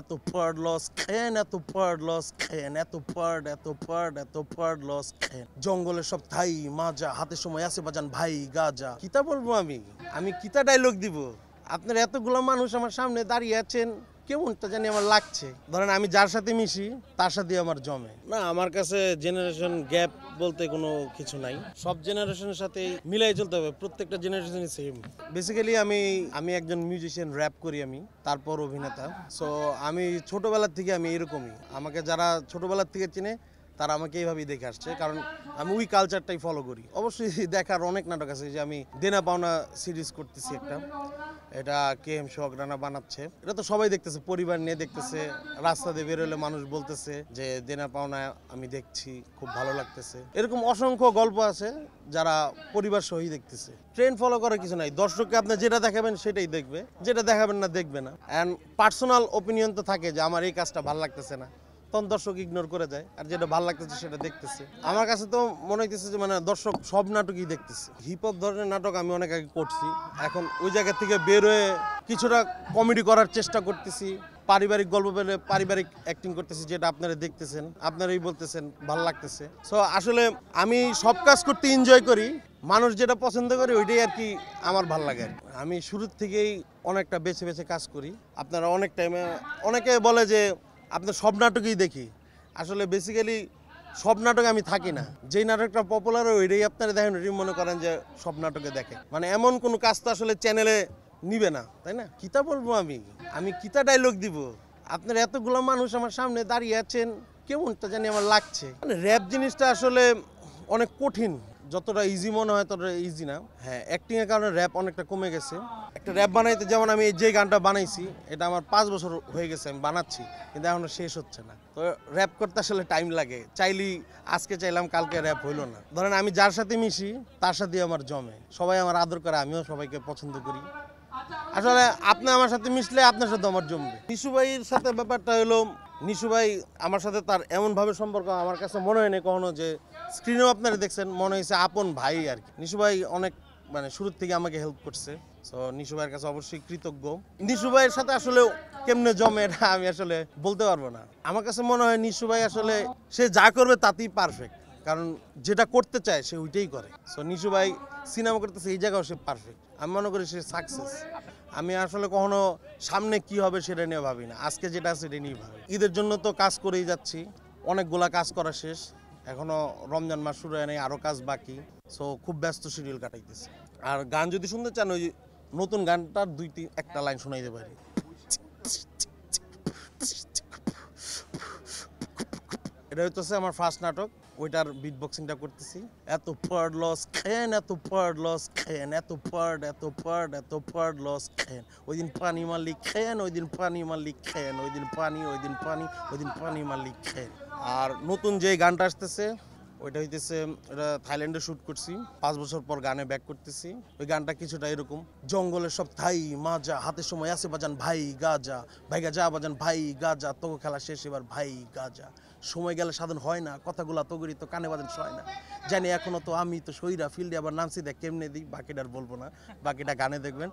এত পার্ড লস খেন, এত পার্ড লস খেন, এত পার্ড লস খেন। জঙ্গলের সব থাই মাজা, হাতে সময় আছে বাজান ভাই গাজা। কিতা বলবো আমি কিতা ডায়লগ দিব? আপনার এতগুলো মানুষ আমার সামনে দাঁড়িয়ে আছেন, কেমনটা জানি আমার লাগছে। ধরেন আমি যার সাথে মিশি তার সাথে আমার জমে না। আমার কাছে জেনারেশন গ্যাপ বলতে কোনো কিছু নাই, সব জেনারেশনের সাথে মিলাই চলতে হবে, প্রত্যেকটা জেনারেশনই সেম। বেসিক্যালি আমি একজন মিউজিশিয়ান, র্যাপ করি আমি, তারপর অভিনেতা। সো আমি ছোটবেলার থেকে আমি এরকমই, আমাকে যারা ছোটবেলার থেকে চিনে তারা আমাকে এইভাবেই দেখে আসছে, কারণ আমি ওই কালচারটাই ফলো করি। অবশ্যই দেখার অনেক নাটক আছে, যে আমি দেনা পাওনা সিরিজ করতেছি একটা, এটা KM সোহাগ রানা বানাচ্ছে। এটা তো সবাই দেখতেছে, পরিবার নিয়ে দেখতেছে, রাস্তা দিয়ে বেরোলে মানুষ বলতেছে যে দেনা পাওনা আমি দেখছি, খুব ভালো লাগতেছে। এরকম অসংখ্য গল্প আছে যারা পরিবার সহই দেখতেছে। ট্রেন্ড ফলো করার কিছু নাই, দর্শককে আপনি যেটা দেখাবেন সেটাই দেখবে, যেটা দেখাবেন না দেখবে না। অ্যান্ড পার্সোনাল ওপিনিয়ন তো থাকে যে আমার এই কাজটা ভালো লাগতেছে না, তখন দর্শক ইগনোর করে যায়, আর যেটা ভালো লাগতেছে সেটা দেখতেছে। আমার কাছে তো মনে হইতেছে যে মানে দর্শক সব নাটকই দেখতেছে। হিপ হপ ধরনের নাটক আমি অনেক আগে করছি, এখন ওই জায়গা থেকে বের হয়ে কিছুটা কমেডি করার চেষ্টা করতেছি, পারিবারিক গল্প পেলে পারিবারিক অ্যাক্টিং করতেছি, যেটা আপনারা দেখতেছেন, আপনারাই বলতেছেন ভালো লাগতেছে। সো আসলে আমি সব কাজ করতে এনজয় করি, মানুষ যেটা পছন্দ করে ওইটাই আর কি আমার ভাল লাগে। আমি শুরুর থেকেই অনেকটা বেছে বেছে কাজ করি। আপনারা অনেক টাইমে অনেকে বলে যে আপনার সব নাটকই দেখি, আসলে বেসিক্যালি সব নাটকে আমি থাকি না। যেই নাটকটা পপুলার হয় ওইটাই আপনারা দেখেন, ওইটাই মনে করেন যে সব নাটকে দেখে। মানে এমন কোনো কাজ তো আসলে চ্যানেলে নিবে না, তাই না? কিতা বলবো আমি কিতা ডায়লগ দিব? আপনার এতগুলো মানুষ আমার সামনে দাঁড়িয়ে আছেন, কেমনটা জানি আমার লাগছে। মানে র্যাপ জিনিসটা আসলে অনেক কঠিন, যতটা ইজি মনে হয় ততটা ইজি না। হ্যাঁ, অ্যাক্টিংয়ের কারণে র্যাপ অনেকটা কমে গেছে। একটা র্যাপ বানাইতে, যেমন আমি যে গানটা বানাইছি এটা আমার 5 বছর হয়ে গেছে আমি বানাচ্ছি, কিন্তু এখনো শেষ হচ্ছে না। তো র্যাপ করতে আসলে টাইম লাগে, চাইলেই আজকে চাইলাম কালকে র্যাপ হইলো না। ধরেন আমি যার সাথে মিশি তার সাথে আমার জমে, সবাই আমার আদর করে, আমিও সবাইকে পছন্দ করি। আসলে আপনি আমার সাথে মিশলে আপনার সাথে আমার জমবে। নিশু ভাইয়ের সাথে ব্যাপারটা হলো, নিশু ভাই আমার সাথে তার এমনভাবে সম্পর্ক আমার কাছে মনে হয়নি কখনো, যে স্ক্রিনেও আপনারা দেখছেন মনে হয়েছে আপন ভাই আর কি। নিশু ভাই অনেক মানে শুরুর থেকে আমাকে হেল্প করছে, সো নিশু ভাইয়ের কাছে অবশ্যই কৃতজ্ঞ। নিশু ভাইয়ের সাথে আসলে কেমনে জমে এটা আমি আসলে বলতে পারবো না। আমার কাছে মনে হয় নিশু ভাই আসলে সে যা করবে তাতেই পারফেক্ট, কারণ যেটা করতে চায় সে ওইটাই করে। সো নিশু ভাই সিনেমা করতেছে, এই জায়গাও সে পারফেক্ট, আমি মনে করি সে সাকসেস। আমি আসলে কখনো সামনে কি হবে সেটা নিয়ে ভাবি না, আজকে যেটা আছে সেটা নিয়ে ভাবি। ঈদের জন্য তো কাজ করেই যাচ্ছি, অনেকগুলা কাজ করা শেষ, এখনো রমজান মাস শুরু হয় নাই, আরও কাজ বাকি। সো খুব ব্যস্ত শিডিউল কাটাইতেছি। আর গান যদি শুনতে চান, ওই নতুন গানটার একটা লাইন শোনাইতে পারি। এটা হইতেছে আমার ফার্স্ট নাটক, ওইটার বিট বক্সিংটা করতেছি। এত পার্ড লস খেন, এত পার্ড লস খেন, এত পার্ড লস খেন। ওই দিন পানি মালিক খেন, ওই দিন পানি মালিক খেন, ওই দিন পানি, ওই দিন পানি, ওই দিন পানি মালিক খেন। আর নতুন যে গানটা আসতেছে ওইটা হইতেছে, এটা থাইল্যান্ডে শ্যুট করছি, 5 বছর পর গানে ব্যাক করতেছি। ওই গানটা কিছুটা এরকম, জঙ্গলের সব থাই মাজা, হাতে সময় আছে বাজান ভাই গাজা, ভাই গাজা বাজান ভাই গাজা, তোকে খেলা শেষ এবার ভাই গাজা। সময় গেলে সাধন হয় না, কথাগুলা তগরি তো কানে বাজান শয় না, জানি এখনো তো আমি তো সইরা ফিল্ডে আবার নামছি, দেখ কেমনে দিই, বাকিটা আর বলবো না, বাকিটা গানে দেখবেন।